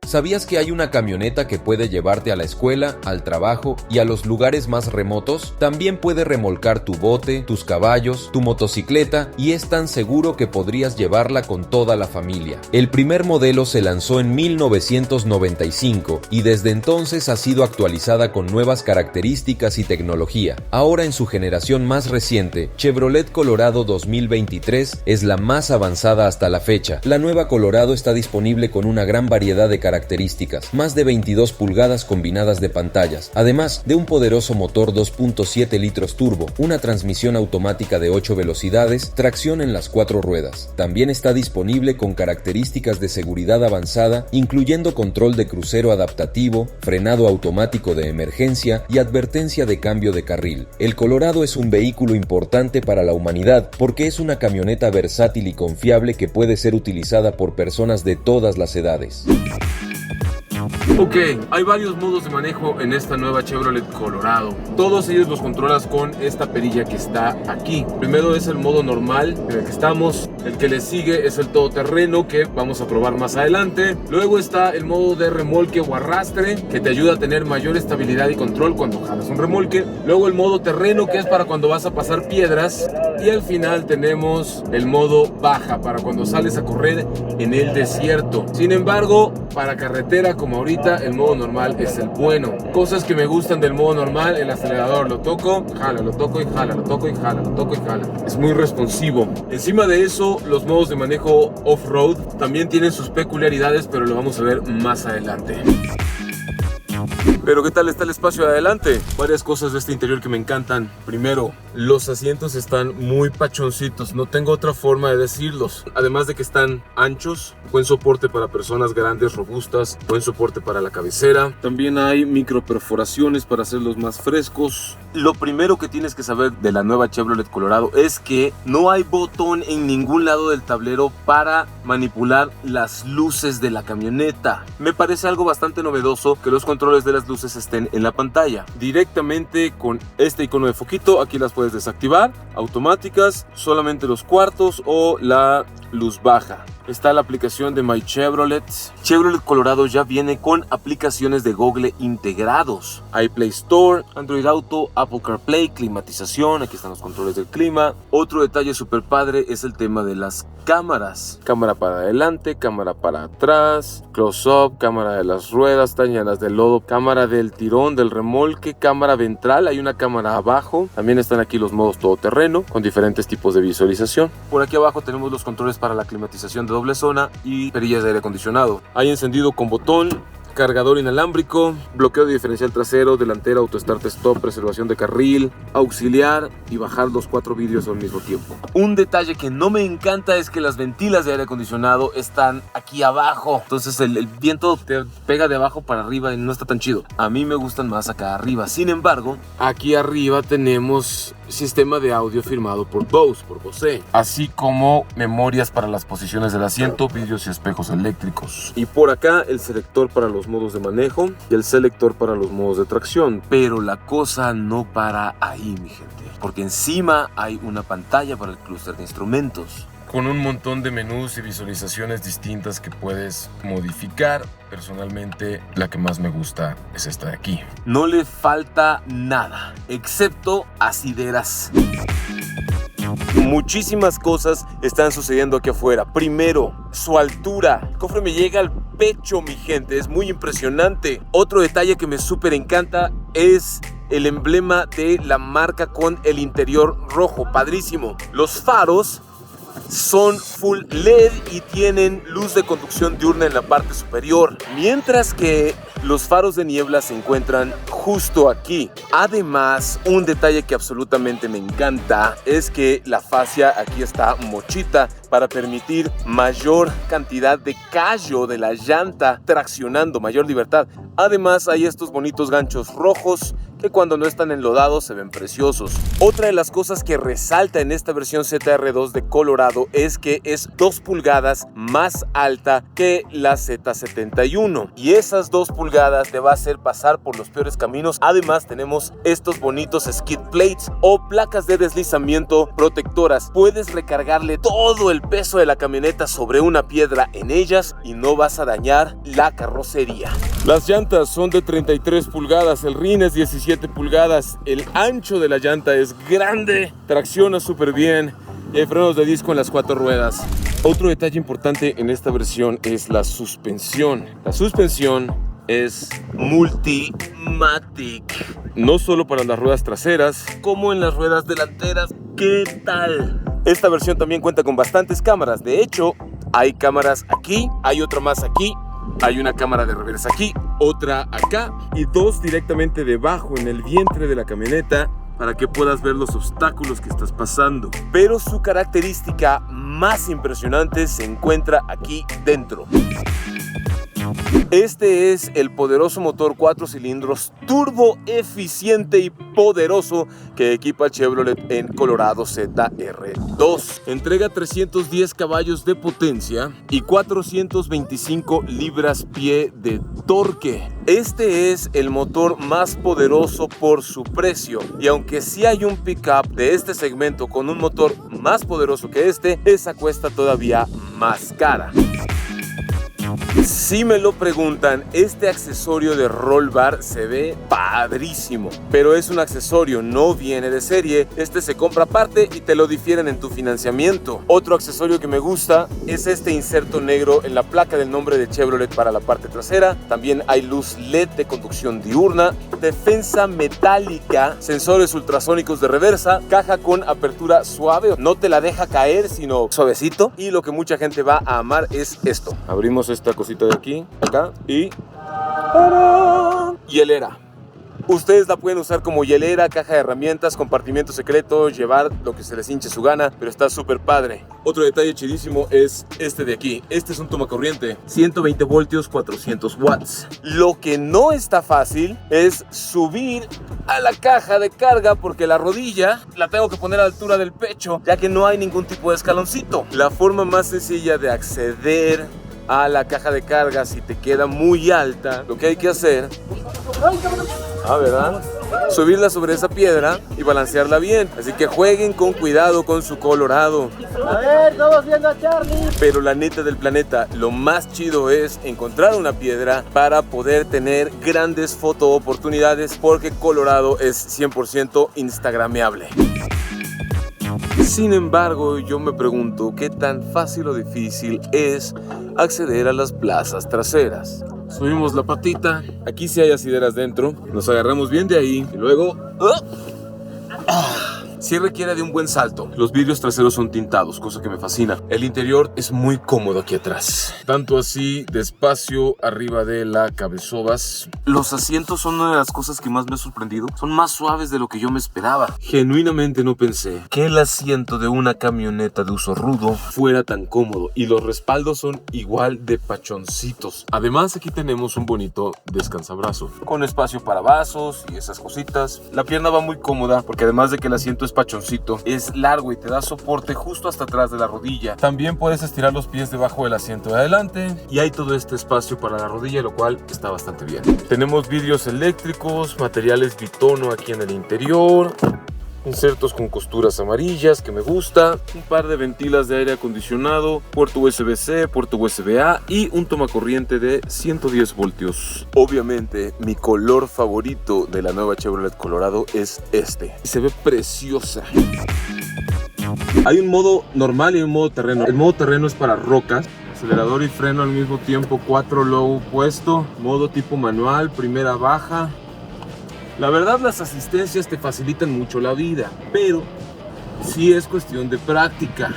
¿Sabías que hay una camioneta que puede llevarte a la escuela, al trabajo y a los lugares más remotos? También puede remolcar tu bote, tus caballos, tu motocicleta y es tan seguro que podrías llevarla con toda la familia. El primer modelo se lanzó en 1995 y desde entonces ha sido actualizada con nuevas características y tecnología. Ahora en su generación más reciente, Chevrolet Colorado 2023 es la más avanzada hasta la fecha. La nueva Colorado está disponible con una gran variedad de características, más de 22 pulgadas combinadas de pantallas, además de un poderoso motor 2.7 litros turbo, una transmisión automática de 8 velocidades, tracción en las 4 ruedas. También está disponible con características de seguridad avanzada, incluyendo control de crucero adaptativo, frenado automático de emergencia y advertencia de cambio de carril. El Colorado es un vehículo importante para la humanidad porque es una camioneta versátil y confiable que puede ser utilizada por personas de todas las edades. Ok, hay varios modos de manejo en esta nueva Chevrolet Colorado. Todos ellos los controlas con esta perilla que está aquí. Primero es el modo normal en el que estamos. El que le sigue es el todoterreno, que vamos a probar más adelante. Luego está el modo de remolque o arrastre, que te ayuda a tener mayor estabilidad y control cuando jalas un remolque. Luego el modo terreno, que es para cuando vas a pasar piedras. Y al final tenemos el modo baja, para cuando sales a correr en el desierto. Sin embargo, para carretera como ahorita, el modo normal es el bueno. Cosas que me gustan del modo normal: el acelerador lo toco, jala, lo toco y jala, lo toco y jala, lo toco y jala. Es muy responsivo. Encima de eso, los modos de manejo off-road también tienen sus peculiaridades, pero lo vamos a ver más adelante. Pero ¿qué tal está el espacio de adelante? Varias cosas de este interior que me encantan. Primero, los asientos están muy pachoncitos, no tengo otra forma de decirlos. Además de que están anchos, buen soporte para personas grandes, robustas, buen soporte para la cabecera. También hay microperforaciones para hacerlos más frescos. Lo primero que tienes que saber de la nueva Chevrolet Colorado es que no hay botón en ningún lado del tablero para manipular las luces de la camioneta. Me parece algo bastante novedoso que los controles de las luces estén en la pantalla. Directamente con este icono de foquito, aquí las puedes desactivar, automáticas, solamente los cuartos o la luz baja. Está la aplicación de My Chevrolet. Chevrolet Colorado ya viene con aplicaciones de Google integrados. Hay Play Store, Android Auto, Apple CarPlay, climatización. Aquí están los controles del clima. Otro detalle súper padre es el tema de las cámaras. Cámara para adelante, cámara para atrás, close-up, cámara de las ruedas, están llenas de lodo, cámara del tirón, del remolque, cámara ventral. Hay una cámara abajo. También están aquí los modos todoterreno con diferentes tipos de visualización. Por aquí abajo tenemos los controles para la climatización de doble zona y perillas de aire acondicionado. Hay encendido con botón, cargador inalámbrico, bloqueo de diferencial trasero, delantera, auto start stop, preservación de carril, auxiliar y bajar los 4 vidrios al mismo tiempo. Un detalle que no me encanta es que las ventilas de aire acondicionado están aquí abajo, entonces el viento te pega de abajo para arriba y no está tan chido. A mí me gustan más acá arriba. Sin embargo, aquí arriba tenemos sistema de audio firmado por Bose, así como memorias para las posiciones del asiento, vidrios y espejos eléctricos. Y por acá el selector para los modos de manejo y el selector para los modos de tracción. Pero la cosa no para ahí, mi gente, porque encima hay una pantalla para el clúster de instrumentos con un montón de menús y visualizaciones distintas que puedes modificar. Personalmente, la que más me gusta es esta de aquí. No le falta nada, excepto asideras. Muchísimas cosas están sucediendo aquí afuera. Primero, su altura. El cofre me llega al pecho, mi gente. Es muy impresionante. Otro detalle que me súper encanta es el emblema de la marca con el interior rojo. Padrísimo. Los faros son full LED y tienen luz de conducción diurna en la parte superior, mientras que los faros de niebla se encuentran justo aquí. Además, un detalle que absolutamente me encanta es que la fascia aquí está mochita para permitir mayor cantidad de callo de la llanta, traccionando mayor libertad. Además, hay estos bonitos ganchos rojos que cuando no están enlodados se ven preciosos. Otra de las cosas que resalta en esta versión ZR2 de Colorado es que es 2 pulgadas más alta que la Z71, y esas 2 pulgadas te va a hacer pasar por los peores caminos. Además, tenemos estos bonitos skid plates o placas de deslizamiento protectoras. Puedes recargarle todo el peso de la camioneta sobre una piedra en ellas y no vas a dañar la carrocería. Las llantas son de 33 pulgadas, el rin es 17 pulgadas, el ancho de la llanta es grande, tracciona súper bien y hay frenos de disco en las 4 ruedas. Otro detalle importante en esta versión es la suspensión. La suspensión es Multimatic, no solo para las ruedas traseras, como en las ruedas delanteras. ¿Qué tal? Esta versión también cuenta con bastantes cámaras. De hecho, hay cámaras aquí, hay otra más aquí, hay una cámara de reversa aquí, otra acá y 2 directamente debajo en el vientre de la camioneta para que puedas ver los obstáculos que estás pasando. Pero su característica más impresionante se encuentra aquí dentro. Este es el poderoso motor 4 cilindros turbo eficiente y poderoso que equipa Chevrolet en Colorado ZR2. Entrega 310 caballos de potencia y 425 libras-pie de torque. Este es el motor más poderoso por su precio, y aunque sí hay un pickup de este segmento con un motor más poderoso que este, esa cuesta todavía más cara. Si me lo preguntan, este accesorio de roll bar se ve padrísimo, pero es un accesorio, no viene de serie. Este se compra aparte y te lo difieren en tu financiamiento. Otro accesorio que me gusta es este inserto negro en la placa del nombre de Chevrolet para la parte trasera. También hay luz LED de conducción diurna, defensa metálica, sensores ultrasónicos de reversa, caja con apertura suave, no te la deja caer sino suavecito, y lo que mucha gente va a amar es esto. Abrimos esta cosita de aquí, acá, y ¡tarán! Hielera. Ustedes la pueden usar como hielera, caja de herramientas, compartimiento secreto, llevar lo que se les hinche su gana, pero está súper padre. Otro detalle chidísimo es este de aquí. Este es un tomacorriente, 120 voltios, 400 watts. Lo que no está fácil es subir a la caja de carga porque la rodilla la tengo que poner a la altura del pecho, ya que no hay ningún tipo de escaloncito. La forma más sencilla de acceder a la caja de carga, si te queda muy alta, lo que hay que hacer, ¿verdad? Subirla sobre esa piedra y balancearla bien. Así que jueguen con cuidado con su Colorado. A ver, todos viendo a Charlie. Pero la neta del planeta, lo más chido es encontrar una piedra para poder tener grandes foto oportunidades, porque Colorado es 100% instagrameable. Sin embargo, yo me pregunto qué tan fácil o difícil es acceder a las plazas traseras. Subimos la patita, aquí sí hay asideras dentro, nos agarramos bien de ahí y luego sí requiere de un buen salto. Los vidrios traseros son tintados, cosa que me fascina. El interior es muy cómodo aquí atrás, tanto así de espacio arriba de la cabesobas. Los asientos son una de las cosas que más me ha sorprendido. Son más suaves de lo que yo me esperaba. Genuinamente no pensé que el asiento de una camioneta de uso rudo fuera tan cómodo, y los respaldos son igual de pachoncitos. Además, aquí tenemos un bonito descansabrazo con espacio para vasos y esas cositas. La pierna va muy cómoda porque además de que el asiento es pachoncito, es largo y te da soporte justo hasta atrás de la rodilla. También puedes estirar los pies debajo del asiento de adelante y hay todo este espacio para la rodilla, lo cual está bastante bien. Tenemos vidrios eléctricos, materiales bitono aquí en el interior, insertos con costuras amarillas que me gusta, un par de ventilas de aire acondicionado, puerto USB-C, puerto USB-A y un tomacorriente de 110 voltios. Obviamente mi color favorito de la nueva Chevrolet Colorado es este. Se ve preciosa. Hay un modo normal y un modo terreno. El modo terreno es para rocas. Acelerador y freno al mismo tiempo, 4 low puesto, modo tipo manual, primera baja. La verdad, las asistencias te facilitan mucho la vida, pero sí es cuestión de práctica.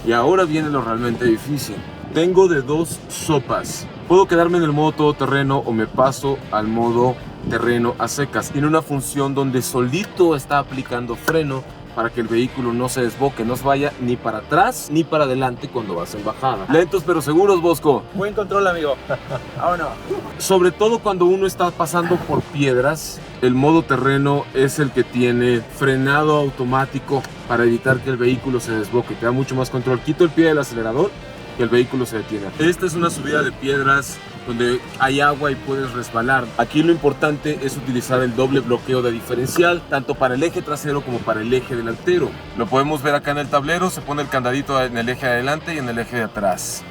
Y ahora viene lo realmente difícil. Tengo de 2 sopas. Puedo quedarme en el modo todoterreno o me paso al modo terreno a secas. Tiene una función donde solito está aplicando freno para que el vehículo no se desboque, no se vaya ni para atrás ni para adelante cuando vas en bajada. Lentos pero seguros, Bosco. Buen control, amigo. Vámonos. Sobre todo cuando uno está pasando por piedras, el modo terreno es el que tiene frenado automático para evitar que el vehículo se desboque. Te da mucho más control. Quito el pie del acelerador que el vehículo se detiene. Esta es una subida de piedras donde hay agua y puedes resbalar. Aquí lo importante es utilizar el doble bloqueo de diferencial, tanto para el eje trasero como para el eje delantero. Lo podemos ver acá en el tablero, se pone el candadito en el eje de adelante y en el eje de atrás.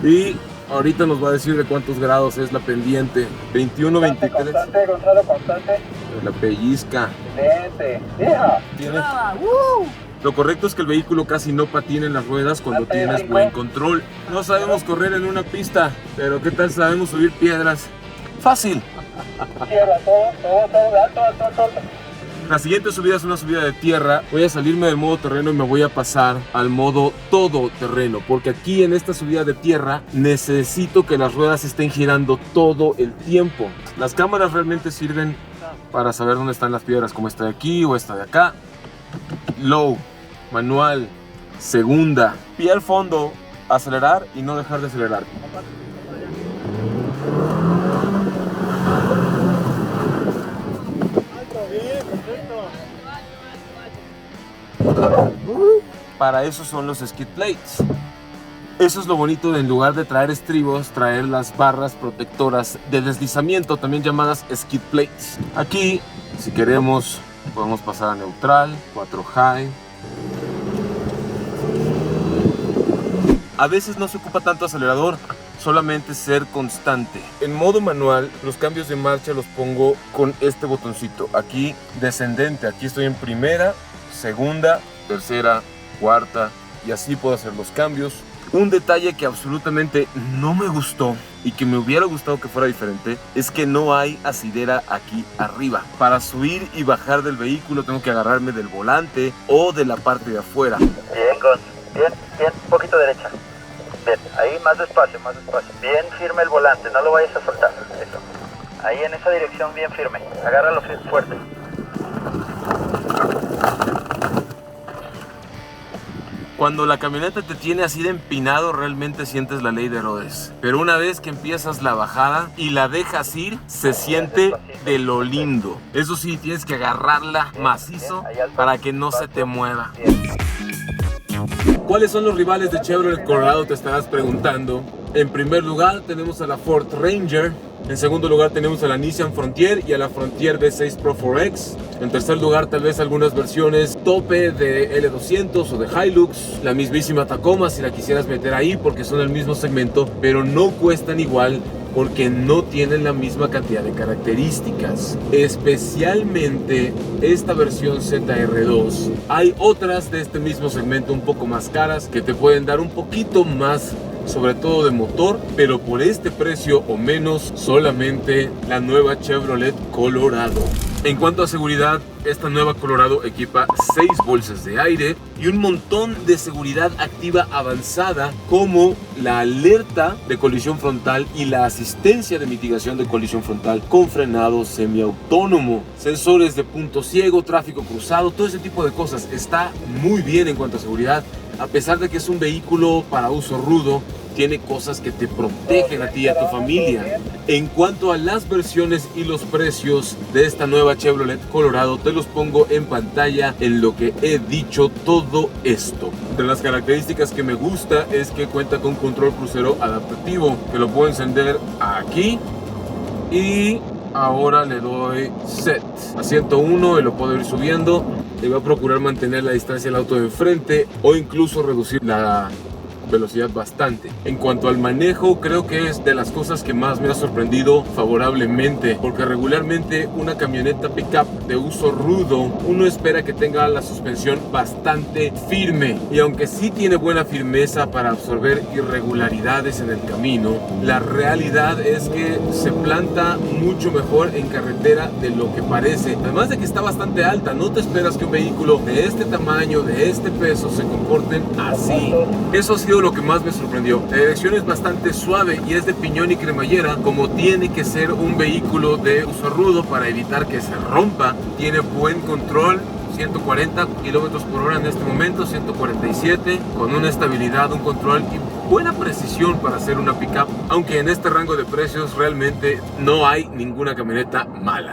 Y ahorita nos va a decir de cuántos grados es la pendiente. 21, 23. Constante, Gonzalo, constante. La pellizca. Excelente. ¡Hija! Tiene... Lo correcto es que el vehículo casi no patina en las ruedas cuando tienes buen control. No sabemos correr en una pista, pero ¿qué tal sabemos subir piedras? ¡Fácil! Tierra, todo, alto. La siguiente subida es una subida de tierra. Voy a salirme del modo terreno y me voy a pasar al modo todoterreno, porque aquí en esta subida de tierra necesito que las ruedas estén girando todo el tiempo. Las cámaras realmente sirven para saber dónde están las piedras, como esta de aquí o esta de acá. Low, manual, segunda, pie al fondo, acelerar y no dejar de acelerar. Para eso son los skid plates. Eso es lo bonito de, en lugar de traer estribos, traer las barras protectoras de deslizamiento, también llamadas skid plates. Aquí, si queremos, podemos pasar a neutral, 4 high. A veces no se ocupa tanto acelerador, solamente ser constante. En modo manual, los cambios de marcha los pongo con este botoncito. Aquí, descendente, aquí estoy en primera, segunda, tercera, cuarta, y así puedo hacer los cambios. Un detalle que absolutamente no me gustó y que me hubiera gustado que fuera diferente es que no hay asidera aquí arriba. Para subir y bajar del vehículo tengo que agarrarme del volante o de la parte de afuera. Bien, Gonz. Bien, un poquito derecha. Bien, ahí más despacio. Bien firme el volante, no lo vayas a soltar. Eso. Ahí en esa dirección bien firme. Agárralo fuerte. Cuando la camioneta te tiene así de empinado, realmente sientes la ley de Herodes. Pero una vez que empiezas la bajada y la dejas ir, se siente de lo lindo. Eso sí, tienes que agarrarla macizo para que no se te mueva. ¿Cuáles son los rivales de Chevrolet Colorado? Te estarás preguntando. En primer lugar tenemos a la Ford Ranger. En segundo lugar tenemos a la Nissan Frontier y a la Frontier V6 Pro 4X. En tercer lugar tal vez algunas versiones tope de L200 o de Hilux. La mismísima Tacoma si la quisieras meter ahí porque son el mismo segmento, pero no cuestan igual porque no tienen la misma cantidad de características. Especialmente esta versión ZR2. Hay otras de este mismo segmento un poco más caras que te pueden dar un poquito más, sobre todo de motor, pero por este precio o menos solamente la nueva Chevrolet Colorado. En cuanto a seguridad, esta nueva Colorado equipa 6 bolsas de aire y un montón de seguridad activa avanzada como la alerta de colisión frontal y la asistencia de mitigación de colisión frontal con frenado semiautónomo, sensores de punto ciego, tráfico cruzado, todo ese tipo de cosas. Está muy bien en cuanto a seguridad, a pesar de que es un vehículo para uso rudo. Tiene cosas que te protegen a ti y a tu familia. En cuanto a las versiones y los precios de esta nueva Chevrolet Colorado, te los pongo en pantalla en lo que he dicho todo esto. De las características que me gusta es que cuenta con control crucero adaptativo, que lo puedo encender aquí y ahora le doy set a 101 y lo puedo ir subiendo. Le voy a procurar mantener la distancia del auto de enfrente o incluso reducir la velocidad bastante. En cuanto al manejo, creo que es de las cosas que más me ha sorprendido favorablemente, porque regularmente una camioneta pickup de uso rudo, uno espera que tenga la suspensión bastante firme, y aunque sí tiene buena firmeza para absorber irregularidades en el camino, la realidad es que se planta mucho mejor en carretera de lo que parece. Además de que está bastante alta, no te esperas que un vehículo de este tamaño, de este peso, se comporten así. Eso ha sido lo que más me sorprendió. La dirección es bastante suave y es de piñón y cremallera, como tiene que ser un vehículo de uso rudo para evitar que se rompa. Tiene buen control, 140 kilómetros por hora en este momento, 147, con una estabilidad, un control y buena precisión para hacer una pickup, aunque en este rango de precios realmente no hay ninguna camioneta mala.